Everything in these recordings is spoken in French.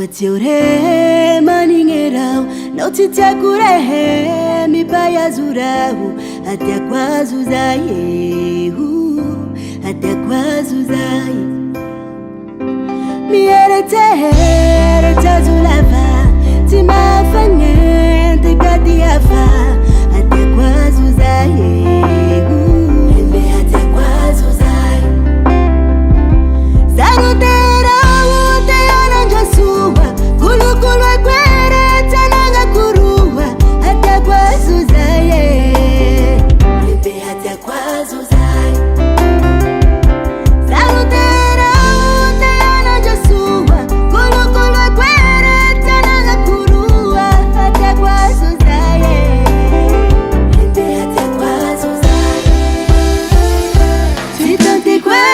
Fatiore maningerau Nautitia kurehe Mipaya zurau Atia kwa zuzaye Atia kwa zuzaye Mierete Tazulava Tima fangen Tekadiafa Atia kwa zuzaye Atia kwa zuzaye Zarutera Kulu kulu ekwere tananga kuruwa Hata kwa zuzaye Lipe hata kwa zuzaye Salutera ute anajasuwa Kulu kulu ekwere tananga kuruwa Hata kwa zuzaye Lipe hata kwa zuzaye Chitonti kwe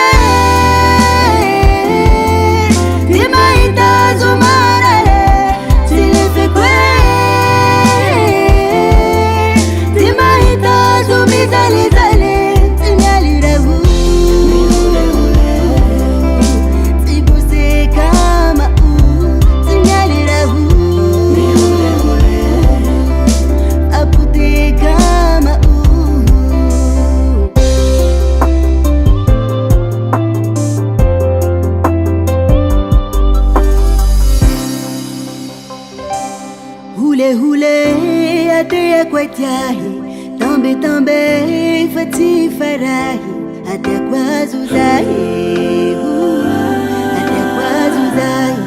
Tima itazuma Hule hatea kwa jahi Tambe fati farahi Hatea kwa zuzahi Hatea kwa zuzahi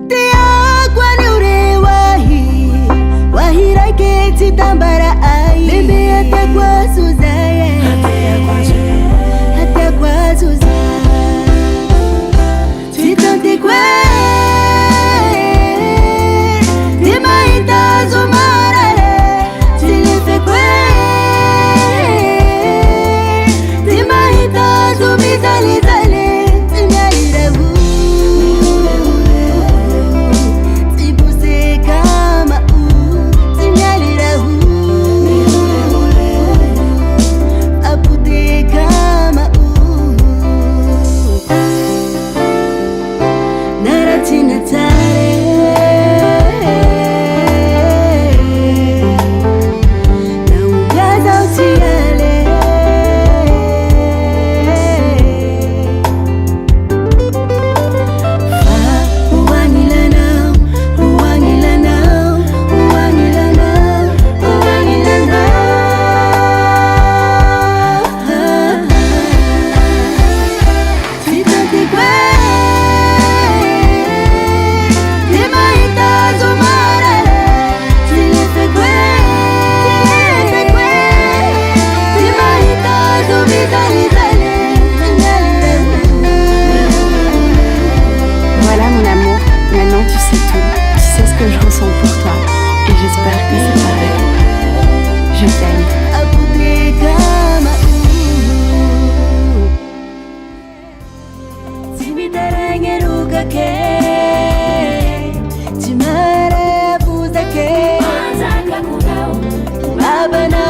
Tea kwa nure wahi Wahira keti tambara ai Bebe hatea kwa zuzahi Hatea kwa zuzahi Chitonti kwe Abana